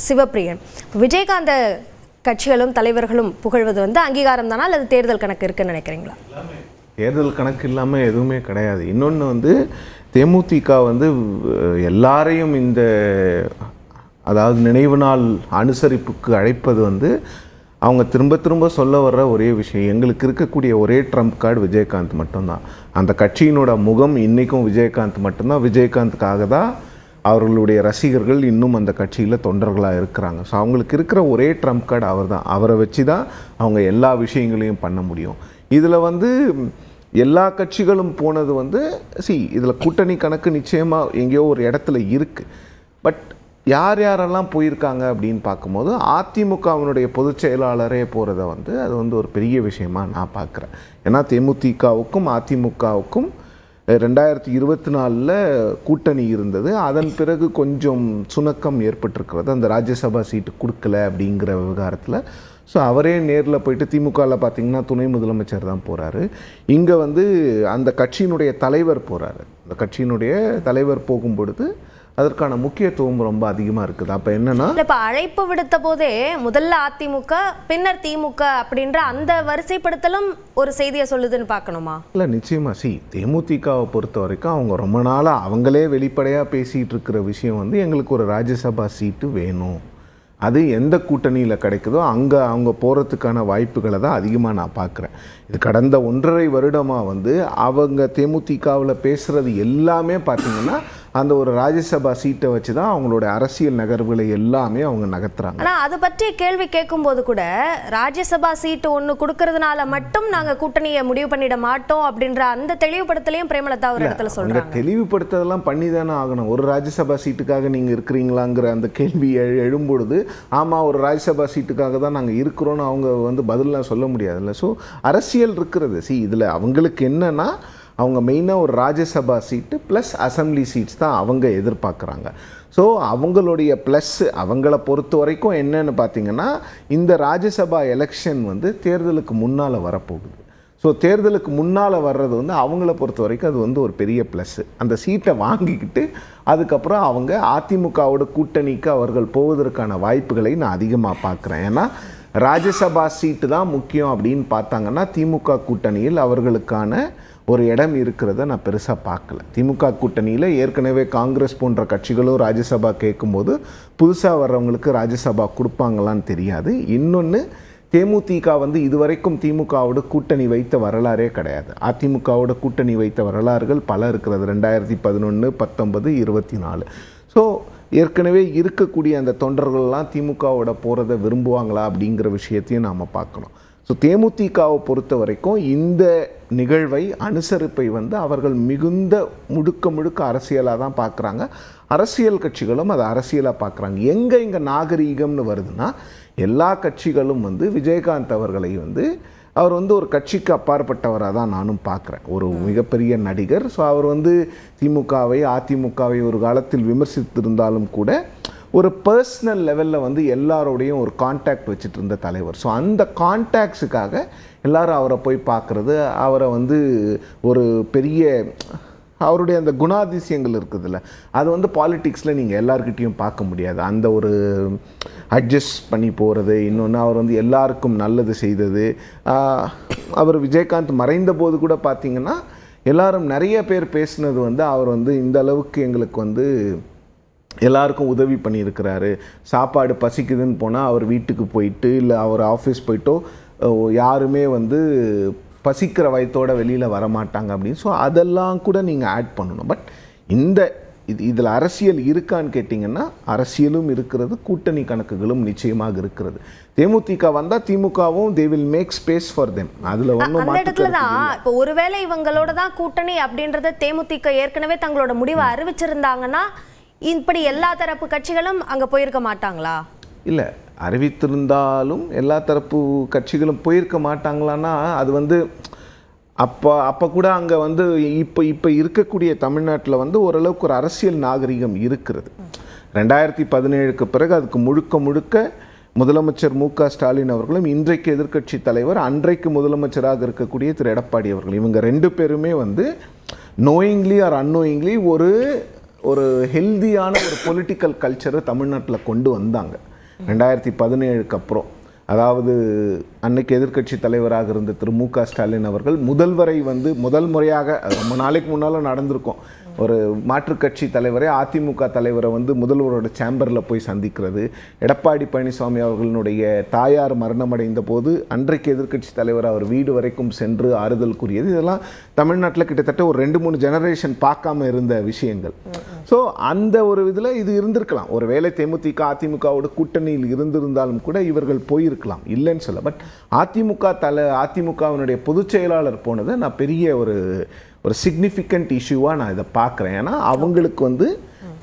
சிவப்பிரியன், விஜயகாந்த கட்சிகளும் தலைவர்களும் புகழ்வது அங்கீகாரம் தானா அல்லது தேர்தல் கணக்கு இருக்குன்னு நினைக்கிறீங்களா? தேர்தல் கணக்கு இல்லாமல் எதுவுமே கிடையாது. இன்னொன்று தேமுதிக எல்லாரையும் இந்த அதாவது நினைவு நாள் அனுசரிப்புக்கு அழைப்பது அவங்க திரும்ப திரும்ப சொல்ல வர்ற ஒரே விஷயம், எங்களுக்கு இருக்கக்கூடிய ஒரே ட்ரம்ப் கார்டு விஜயகாந்த் மட்டும்தான். அந்த கட்சியினோட முகம் இன்றைக்கும் விஜயகாந்த் மட்டும்தான். விஜயகாந்துக்காக தான் அவர்களுடைய ரசிகர்கள் இன்னும் அந்த கட்சியில் தொண்டர்களாக இருக்கிறாங்க. ஸோ அவங்களுக்கு இருக்கிற ஒரே ட்ரம்ப் கார்டு அவர் தான். அவரை வச்சு தான் அவங்க எல்லா விஷயங்களையும் பண்ண முடியும். இதில் எல்லா கட்சிகளும் போனது இதில் கூட்டணி கணக்கு நிச்சயமாக எங்கேயோ ஒரு இடத்துல இருக்குது. பட் யார் யாரெல்லாம் போயிருக்காங்க அப்படின்னு பார்க்கும்போது அதிமுகவினுடைய பொதுச் செயலாளரே போகிறத அது ஒரு பெரிய விஷயமா நான் பார்க்குறேன். ஏன்னா தேமுதிகவுக்கும் அதிமுகவுக்கும் 2024 கூட்டணி இருந்தது. அதன் பிறகு கொஞ்சம் சுணக்கம் ஏற்பட்டிருக்கிறது, அந்த ராஜ்யசபா சீட்டு கொடுக்கல அப்படிங்கிற விவகாரத்தில். ஸோ அவரே நேரில் போயிட்டு திமுகவில் பார்த்திங்கன்னா துணை முதலமைச்சர் தான் போகிறாரு. இங்கே அந்த கட்சியினுடைய தலைவர் போகிறாரு. அந்த கட்சியினுடைய தலைவர் போகும்பொழுது அதற்கான முக்கியத்துவம் ரொம்ப அதிகமாக இருக்குது. அப்போ என்னன்னா, இப்போ அழைப்பு விடுத்த போதே முதல்ல அதிமுக பின்னர் திமுக அப்படின்ற அந்த வரிசைப்படுத்தலும் ஒரு செய்தியை சொல்லுதுன்னு பார்க்கணுமா? இல்லை, நிச்சயமாக தேமுதிகவை பொறுத்த வரைக்கும் அவங்க ரொம்ப நாளாக அவங்களே வெளிப்படையாக பேசிகிட்டு இருக்கிற விஷயம் எங்களுக்கு ஒரு ராஜ்யசபா சீட்டு வேணும், அது எந்த கூட்டணியில் கிடைக்குதோ அங்கே அவங்க போகிறதுக்கான வாய்ப்புகளை தான் அதிகமாக நான் பார்க்குறேன். இது கடந்த 1.5 வருடமாக அவங்க தேமுதிகவில் பேசுகிறது எல்லாமே பார்த்திங்கன்னா அந்த ஒரு ராஜ்யசபா சீட்டை வச்சு தான் அவங்களோட அரசியல் நகர்வுகளை எல்லாமே அவங்க நகர்த்துறாங்க. ஆனால் அதை பற்றி கேள்வி கேட்கும்போது கூட ராஜ்யசபா சீட்டு ஒன்று கொடுக்கறதுனால மட்டும் நாங்கள் கூட்டணியை முடிவு பண்ணிட மாட்டோம் அப்படின்ற அந்த தெளிவுபடுத்தலையும் பிரேமலதா ஒரு இடத்துல சொல்கிறாங்க. தெளிவுபடுத்ததெல்லாம் பண்ணி தானே ஆகணும். ஒரு ராஜ்யசபா சீட்டுக்காக நீங்கள் இருக்கிறீங்களாங்கிற அந்த கேள்வி எழும்பொழுது ஆமாம் ஒரு ராஜ்யசபா சீட்டுக்காக தான் நாங்கள் இருக்கிறோன்னு அவங்க பதிலெலாம் சொல்ல முடியாதுல்ல. ஸோ அரசியல் இருக்கிறது. இதில் அவங்களுக்கு என்னன்னா, அவங்க மெயினாக ஒரு ராஜ்யசபா சீட்டு ப்ளஸ் அசம்பிளி சீட்ஸ் தான் அவங்க எதிர்பார்க்குறாங்க. ஸோ அவங்களுடைய ப்ளஸ் அவங்கள பொறுத்த வரைக்கும் என்னன்னு பார்த்தீங்கன்னா, இந்த ராஜ்யசபா எலெக்ஷன் தேர்தலுக்கு முன்னால் வரப்போகுது. ஸோ தேர்தலுக்கு முன்னால் வர்றது அவங்கள பொறுத்த வரைக்கும் அது ஒரு பெரிய ப்ளஸ்ஸு. அந்த சீட்டை வாங்கிக்கிட்டு அதுக்கப்புறம் அவங்க அதிமுகவோட கூட்டணிக்கு அவர்கள் போவதற்கான வாய்ப்புகளை நான் அதிகமாக பார்க்குறேன். ஏன்னா ராஜ்யசபா சீட்டு தான் முக்கியம் அப்படின்னு பார்த்தாங்கன்னா திமுக கூட்டணியில் அவர்களுக்கான ஒரு இடம் இருக்கிறத நான் பெருசாக பார்க்கல. திமுக கூட்டணியில் ஏற்கனவே காங்கிரஸ் போன்ற கட்சிகளும் ராஜ்யசபா கேட்கும்போது புதுசாக வர்றவங்களுக்கு ராஜ்யசபா கொடுப்பாங்களான்னு தெரியாது. இன்னொன்று, தேமுதிக இதுவரைக்கும் திமுகவோட கூட்டணி வைத்த வரலாறே கிடையாது. அதிமுகவோட கூட்டணி வைத்த வரலாறுகள் பல இருக்கிறது, 2011, 19, 24. ஸோ ஏற்கனவே இருக்கக்கூடிய அந்த தொண்டர்கள்லாம் திமுகவோட போகிறத விரும்புவாங்களா அப்படிங்கிற விஷயத்தையும் நாம் பார்க்கணும். ஸோ தேமுதிகவை பொறுத்த வரைக்கும் இந்த நிகழ்வை அனுசரிப்பை அவர்கள் மிகுந்த முழுக்க அரசியலாக தான் பார்க்குறாங்க. அரசியல் கட்சிகளும் அதை அரசியலாக பார்க்குறாங்க. இங்கே நாகரீகம்னு வருதுன்னா, எல்லா கட்சிகளும் விஜயகாந்த் அவர்களை அவர் ஒரு கட்சிக்கு அப்பாற்பட்டவராக தான் நானும் பார்க்குறேன். ஒரு மிகப்பெரிய நடிகர். ஸோ அவர் திமுகவை அதிமுகவை ஒரு காலத்தில் விமர்சித்திருந்தாலும் கூட ஒரு பர்சனல் லெவலில் எல்லாரோடையும் ஒரு கான்டாக்ட் வச்சுட்டு இருந்த தலைவர். ஸோ அந்த கான்டாக்ட்ஸுக்காக எல்லாரும் அவரை போய் பார்க்குறது, அவரை ஒரு பெரிய அவருடைய அந்த குணாதிசயங்கள் இருக்குதுல்ல, அது பாலிட்டிக்ஸில் நீங்கள் எல்லாருக்கிட்டையும் பார்க்க முடியாது. அந்த ஒரு அட்ஜஸ்ட் பண்ணி போகிறது. இன்னொன்று, அவர் எல்லாருக்கும் நல்லது செய்தது. அவர் விஜயகாந்த் மறைந்த போது கூட பார்த்திங்கன்னா எல்லாரும் நிறைய பேர் பேசினது அவர் இந்த அளவுக்கு எங்களுக்கு எல்லாருக்கும் உதவி பண்ணியிருக்கிறாரு. சாப்பாடு பசிக்குதுன்னு போனால் அவர் வீட்டுக்கு போயிட்டு, இல்லை அவர் ஆஃபீஸ் போயிட்டோ யாருமே பசிக்கிற வயத்தோட வெளியில் வரமாட்டாங்க அப்படின்னு. ஸோ அதெல்லாம் கூட நீங்கள் ஆட் பண்ணணும். பட் இதில் அரசியல் இருக்கான்னு கேட்டிங்கன்னா, அரசியலும் இருக்கிறது, கூட்டணி கணக்குகளும் நிச்சயமாக இருக்கிறது. தேமுதிக வந்தால் திமுகவும் they will make space for them. அதில் ஒன்றும் இடத்துல தான் இப்போ ஒருவேளை இவங்களோட தான் கூட்டணி அப்படின்றத தேமுதிக ஏற்கனவே தங்களோட முடிவை அறிவிச்சிருந்தாங்கன்னா இப்படி எல்லா தரப்பு கட்சிகளும் அங்கே போயிருக்க மாட்டாங்களா? இல்லை, அறிவித்திருந்தாலும் எல்லா தரப்பு கட்சிகளும் போயிருக்க மாட்டாங்களான்னா அது அப்போ கூட அங்கே இப்போ இருக்கக்கூடிய தமிழ்நாட்டில் ஓரளவுக்கு ஒரு அரசியல் நாகரிகம் இருக்கிறது. 2017க்கு பிறகு அதுக்கு முழுக்க முதலமைச்சர் மு.க. ஸ்டாலின் அவர்களும் இன்றைக்கு எதிர்க்கட்சி தலைவர் அன்றைக்கு முதலமைச்சராக இருக்கக்கூடிய திரு எடப்பாடி அவர்கள், இவங்க 2 பேருமே நோயிங்லி ஆர் அன்னோயிங்லி ஒரு ஒரு ஹெல்தியான ஒரு பொலிட்டிக்கல் கல்ச்சரை தமிழ்நாட்டில் கொண்டு வந்தாங்க 2017க்கு அப்புறம். அதாவது அன்னைக்கு எதிர்க்கட்சி தலைவராக இருந்த திரு மு.க. ஸ்டாலின் அவர்கள் முதல்வரை வந்து முதல் முறையாக, ரொம்ப நாளைக்கு முன்னாலும் நடந்திருக்கும், ஒரு மாற்றுக் கட்சி தலைவரை, அதிமுக தலைவரை வந்து முதல்வரோட சேம்பரில் போய் சந்திக்கிறது, எடப்பாடி பழனிசாமி அவர்களுடைய தாயார் மரணமடைந்த போது அன்றைக்கு எதிர்க்கட்சி தலைவர் அவர் வீடு வரைக்கும் சென்று ஆறுதல் கூறியது, இதெல்லாம் தமிழ்நாட்டில் கிட்டத்தட்ட ஒரு 2-3 ஜெனரேஷன் பார்க்காம இருந்த விஷயங்கள். ஸோ அந்த ஒரு இதில் இது இருந்திருக்கலாம். ஒரு வேளை தேமுதிக அதிமுகவோட கூட்டணியில் இருந்திருந்தாலும் கூட இவர்கள் போயிருக்கலாம், இல்லைன்னு சொல்ல. பட் அதிமுகவினுடைய பொதுச் செயலாளர் போனதை நான் பெரிய ஒரு சிக்னிஃபிகண்ட் இஷ்யூவாக நான் இதை பார்க்குறேன். ஏன்னா அவங்களுக்கு வந்து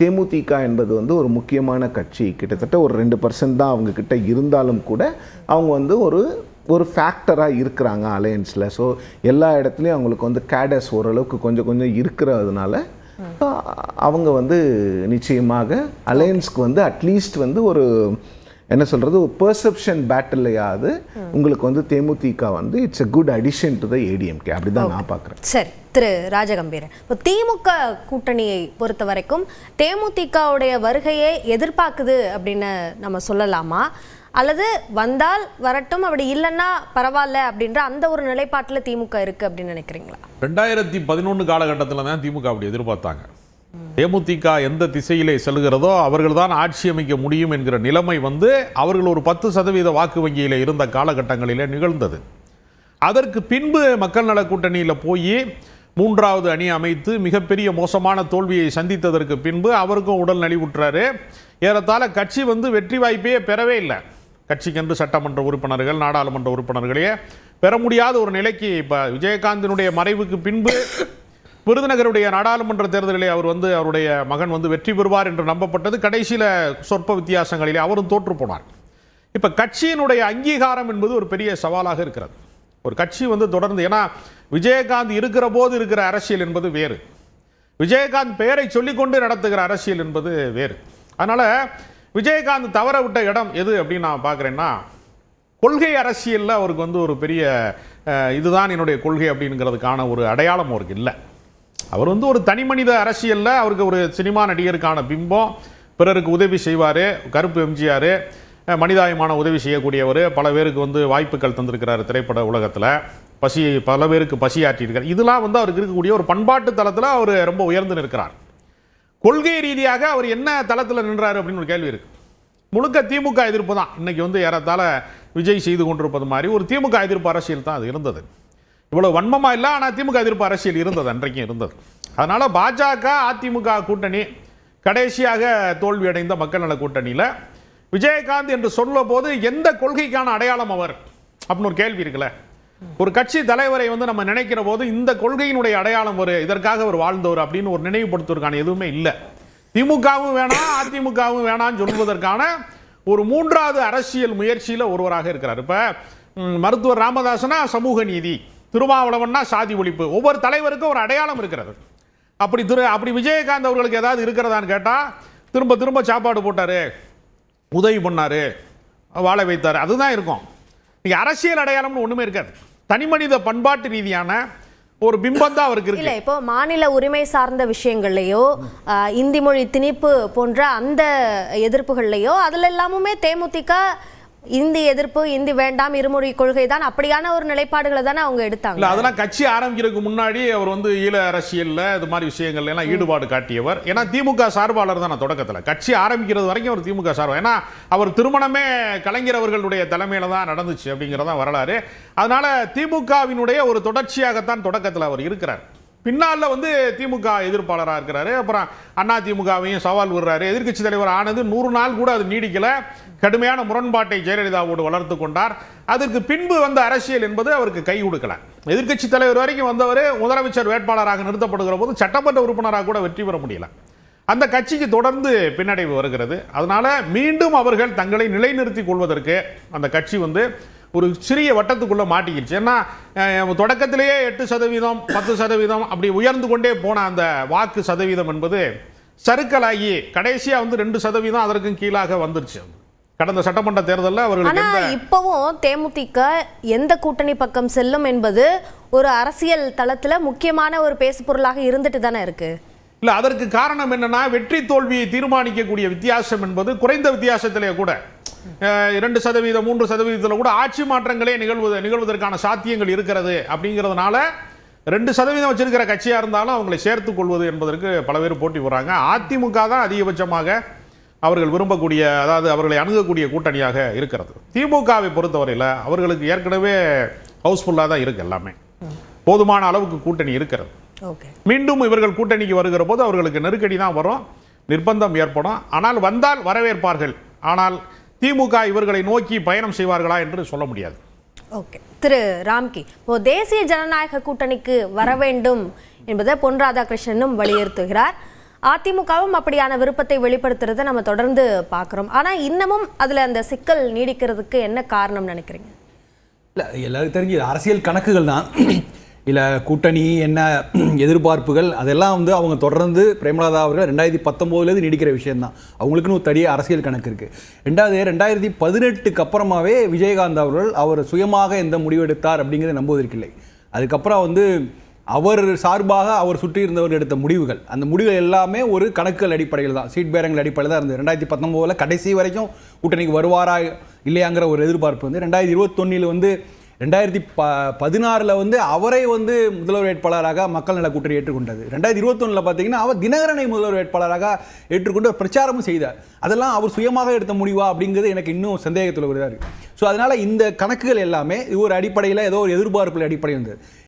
தேமுதிக என்பது வந்து ஒரு முக்கியமான கட்சி, கிட்டத்தட்ட ஒரு 2% தான் அவங்க கிட்ட இருந்தாலும் கூட அவங்க வந்து ஒரு ஃபேக்டராக இருக்கிறாங்க அலையன்ஸில். ஸோ எல்லா இடத்துலையும் அவங்களுக்கு வந்து கேடஸ் ஓரளவுக்கு கொஞ்சம் இருக்கிறதுனால அவங்க வந்து நிச்சயமாக அலையன்ஸ்க்கு வந்து அட்லீஸ்ட் வந்து ஒரு என்ன சொல்கிறது, ஒரு பெர்செப்ஷன் பேட்டில்லையாவது உங்களுக்கு வந்து தேமுதிக வந்து it's a good addition to the ADMK, அப்படிதான் நான் பார்க்குறேன். சரி, திரு ராஜகம்பீரன், இப்போ திமுக கூட்டணியை பொறுத்த வரைக்கும் தேமுதிகவுடைய வருகையை எதிர்பார்க்குது அப்படின்னு நம்ம சொல்லலாமா, அல்லது வந்தால் வரட்டும், அப்படி இல்லைன்னா பரவாயில்ல அப்படின்ற அந்த ஒரு நிலைப்பாட்டில் திமுக இருக்கு அப்படின்னு நினைக்கிறீங்களா? 2011 காலகட்டத்தில் தான் திமுக அப்படி எதிர்பார்த்தாங்க. தேமுதிக எந்த திசையிலே செல்கிறதோ அவர்கள் தான் ஆட்சி அமைக்க முடியும் என்கிற நிலைமை வந்து அவர்கள் ஒரு 10% வாக்கு வங்கியில் இருந்த காலகட்டங்களிலே நிகழ்ந்தது. அதற்கு பின்பு மக்கள் நல கூட்டணியில் போய் 3வது அணி அமைத்து மிகப்பெரிய மோசமான தோல்வியை சந்தித்ததற்கு பின்பு அவருக்கும் உடல் நலிவுற்றாரு. ஏறத்தாழ கட்சி வந்து வெற்றி வாய்ப்பையே பெறவே இல்லை. கட்சிக்கென்று சட்டமன்ற உறுப்பினர்கள், நாடாளுமன்ற உறுப்பினர்களையே பெற முடியாத ஒரு நிலைக்கு இப்போ விஜயகாந்தினுடைய மறைவுக்கு பின்பு விருதுநகருடைய நாடாளுமன்ற தேர்தலிலே அவர் வந்து அவருடைய மகன் வந்து வெற்றி பெறுவார் என்று நம்பப்பட்டது. கடைசியில் சொற்ப வித்தியாசங்களிலே அவரும் தோற்று போனார். இப்போ கட்சியினுடைய அங்கீகாரம் என்பது ஒரு பெரிய சவாலாக இருக்கிறது. ஒரு கட்சி வந்து தொடர்ந்து, ஏன்னா விஜயகாந்த் இருக்கிற போது இருக்கிற அரசியல் என்பது வேறு, விஜயகாந்த் பெயரை சொல்லிக்கொண்டு நடத்துகிற அரசியல் என்பது வேறு. அதனால விஜயகாந்த் தவற விட்ட இடம் எது அப்படின்னு நான் பார்க்குறேன்னா, கொள்கை அரசியலில் அவருக்கு வந்து ஒரு பெரிய இதுதான் என்னுடைய கொள்கை அப்படிங்கிறதுக்கான ஒரு அடையாளம் அவருக்கு இல்லை. அவர் வந்து ஒரு தனி மனித அரசியலில் அவருக்கு ஒரு சினிமா நடிகருக்கான பிம்பம், பிறருக்கு உதவி செய்வார், கருப்பு எம்ஜிஆர், மனிதாயமான உதவி செய்யக்கூடியவர், பல பேருக்கு வந்து வாய்ப்புகள் தந்திருக்கிறார் திரைப்பட உலகத்தில், பல பேருக்கு பசியாற்றியிருக்கார். இதெல்லாம் வந்து அவருக்கு இருக்கக்கூடிய ஒரு பண்பாட்டு தளத்தில் அவர் ரொம்ப உயர்ந்து நிற்கிறார். கொள்கை ரீதியாக அவர் என்ன தளத்தில் நின்றார் அப்படின்னு ஒரு கேள்வி இருக்கு. முழுக்க திமுக எதிர்ப்பு தான் இன்னைக்கு வந்து ஏறத்தாழ விஜய் செய்து கொண்டிருப்பது மாதிரி ஒரு திமுக எதிர்ப்பு அரசியல் தான் அது இருந்தது. இவ்வளவு வன்மமா இல்லை, ஆனால் திமுக எதிர்ப்பு அரசியல் இருந்தது, அன்றைக்கும் இருந்தது. அதனால பாஜக அதிமுக கூட்டணி கடைசியாக தோல்வி அடைந்த மக்கள் நல கூட்டணியில் விஜயகாந்த் என்று சொல்ல போது எந்த கொள்கைக்கான அடையாளம் அவர் அப்படின்னு ஒரு கேள்வி இருக்குல்ல. ஒரு கட்சி தலைவரை வந்து நம்ம நினைக்கிற போது இந்த கொள்கையினுடைய அடையாளம் ஒரு இதற்காக அவர் வாழ்ந்தவர் அப்படின்னு ஒரு நினைவுபடுத்துவதற்கான எதுவுமே இல்லை. திமுகவும் வேணாம் அதிமுகவும் வேணாம்னு சொல்வதற்கான ஒரு 3வது அரசியல் முயற்சியில் ஒருவராக இருக்கிறார். இப்ப மருத்துவர் ராமதாசனா சமூக நீதி, திருமாவளவன்னா சாதி ஒழிப்பு, ஒவ்வொரு தலைவருக்கும் ஒரு அடையாளம் இருக்கிறது. அப்படி விஜயகாந்த் அவர்களுக்கு ஏதாவது இருக்கிறதான்னு கேட்டா, திரும்ப திரும்ப சாப்பாடு போட்டாரு, உதவி பண்ணாரு, வாழ வைத்தாரு, அதுதான் இருக்கும். நீங்க அரசியல் அடையாளம்னு ஒண்ணுமே இருக்காது. தனி மனித பண்பாட்டு ரீதியான ஒரு பிம்பம் தான் அவருக்கு இருக்கு. இல்ல, இப்போ மாநில உரிமை சார்ந்த விஷயங்கள்லயோ, இந்தி மொழி திணிப்பு போன்ற அந்த எதிர்ப்புகள்லயோ அதுல எல்லாமுமே தேமுதிக இந்தி எதிர்ப்பு, இந்தி வேண்டாம், இருமொழி கொள்கை தான், அப்படியான ஒரு நிலைப்பாடுகளை தானே அவங்க எடுத்தாங்க. இல்ல, அதெல்லாம் கட்சி ஆரம்பிக்கிறதுக்கு முன்னாடி அவர் வந்து ஈழ அரசியல்ல இது மாதிரி விஷயங்கள்ல எல்லாம் ஈடுபாடு காட்டியவர். ஏன்னா திமுக சார்பாளர் தான் தொடக்கத்துல, கட்சி ஆரம்பிக்கிறது வரைக்கும் அவர் திமுக சார்பு. ஏன்னா அவர் திருமணமே கலைஞர் அவர்களுடைய தலைமையில தான் நடந்துச்சு அப்படிங்கறத வரலாறு. அதனால திமுகவினுடைய ஒரு தொடர்ச்சியாகத்தான் தொடக்கத்தில் அவர் இருக்கிறார். பின்னால வந்து திமுக எதிர்ப்பாளராக இருக்கிறாரு. அப்புறம் அண்ணா திமுகவையும் சவால் விடுறாரு. எதிர்க்கட்சி தலைவர் ஆனது 100 நாள் கூட அது நீடிக்கல. கடுமையான முரண்பாட்டை ஜெயலலிதாவோடு வளர்த்து கொண்டார். அதற்கு பின்பு வந்த அரசியல் என்பது அவருக்கு கை கொடுக்கல. எதிர்க்கட்சி தலைவர் வரைக்கும் வந்தவர் முதலமைச்சர் வேட்பாளராக நிறுத்தப்படுகிற போது சட்டமன்ற உறுப்பினராக கூட வெற்றி பெற முடியல. அந்த கட்சிக்கு தொடர்ந்து பின்னடைவு வருகிறது. அதனால மீண்டும் அவர்கள் தங்களை நிலைநிறுத்திக் கொள்வதற்கு அந்த கட்சி வந்து ஒரு சிறிய வட்டத்துக்குள்ள மாட்டிக்கிடுச்சு. ஏன்னா தொடக்கத்திலேயே 8%, 10% அப்படி உயர்ந்து கொண்டே போன அந்த வாக்கு சதவீதம் என்பது சறுக்கலாகி கடைசியா வந்து 2% அதற்கும் கீழாக வந்துருச்சு கடந்த சட்டமன்ற தேர்தலில் அவர்களுக்கு. இப்பவும் தேமுதிக எந்த கூட்டணி பக்கம் செல்லும் என்பது ஒரு அரசியல் தளத்துல முக்கியமான ஒரு பேசு பொருளாக இருந்துட்டு தானே இருக்கு. இல்ல அதற்கு காரணம் என்னன்னா, வெற்றி தோல்வியை தீர்மானிக்கக்கூடிய வித்தியாசம் என்பது குறைந்த வித்தியாசத்திலே கூட 2%, 3% கூட ஆட்சி மாற்றங்களே நிகழ்வதற்கான சாத்தியங்கள் இருக்கிறது. அப்படிங்கிறதுனால 2% வச்சிருக்கிற கட்சியா இருந்தாலும் அவங்களை சேர்த்துக் கொள்வது என்பதற்கு பல பேர் போட்டி போறாங்க. அதிமுக தான் அதிகபட்சமாக அவர்கள் விரும்பக்கூடிய, அதாவது அவர்களை அணுகக்கூடிய கூட்டணியாக இருக்கிறது. திமுகவை பொறுத்தவரையில் அவர்களுக்கு ஏற்கனவே ஹவுஸ்ஃபுல்லாக தான் இருக்கு, எல்லாமே போதுமான அளவுக்கு கூட்டணி இருக்கிறது. மீண்டும் இவர்கள் கூட்டணிக்கு வருகிற போது அவர்களுக்கு நெருக்கடி தான் வரும், நிர்பந்தம் ஏற்படும். ஆனால் வந்தால் வரவேற்பார்கள். ஆனால் திமுக இவர்களை நோக்கி பயணம் செய்வார்களா என்று சொல்ல முடியாது. ஓகே, திரு ராம்கி, இப்போ தேசிய ஜனநாயக கூட்டணிக்கு வர வேண்டும் என்பதை பொன் ராதாகிருஷ்ணனும் வலியுறுத்துகிறார். அதிமுகவும் அப்படியான விருப்பத்தை வெளிப்படுத்துறதை நம்ம தொடர்ந்து பார்க்குறோம். ஆனால் இன்னமும் அதில் அந்த சிக்கல் நீடிக்கிறதுக்கு என்ன காரணம் நினைக்கிறீங்க? இல்லை, எல்லாருக்கும் தெரிஞ்சு அரசியல் கணக்குகள் தான். இல்லை கூட்டணி என்ன எதிர்பார்ப்புகள் அதெல்லாம் வந்து அவங்க தொடர்ந்து பிரேமலதா அவர்கள் 2019 நீடிக்கிற விஷயம்தான். அவங்களுக்குன்னு ஒரு தனியாக அரசியல் கணக்கு இருக்குது. 2018 அப்புறமாவே விஜயகாந்த் அவர்கள் அவர் சுயமாக எந்த முடிவு எடுத்தார் அப்படிங்கிறத நம்புவதற்கில்லை. அதுக்கப்புறம் வந்து அவர் சார்பாக அவர் சுற்றி இருந்தவர்கள் எடுத்த முடிவுகள், அந்த முடிவுகள் எல்லாமே ஒரு கணக்குகள் அடிப்படையில் தான், சீட் பேரங்கள் அடிப்படையில் தான் இருந்தது. 2019 கடைசி வரைக்கும் கூட்டணிக்கு வருவாரா இல்லையாங்கிற ஒரு எதிர்பார்ப்பு வந்து 2021 வந்து 2016 வந்து அவரை வந்து முதல்வர் வேட்பாளராக மக்கள் நல கூட்டணி ஏற்றுக்கொண்டது. 2021 பார்த்தீங்கன்னா அவர் தினகரனை முதல்வர் வேட்பாளராக ஏற்றுக்கொண்டு பிரச்சாரமும் செய்தார். அதெல்லாம் அவர் சுயமாக எடுத்த முடிவா அப்படிங்கிறது எனக்கு இன்னும் சந்தேகத்தில் வருகிறார். ஸோ அதனால இந்த கணக்குகள் எல்லாமே ஒரு அடிப்படையில் ஏதோ ஒரு எதிர்பார்ப்புகள் அடிப்படையில் இருந்தது.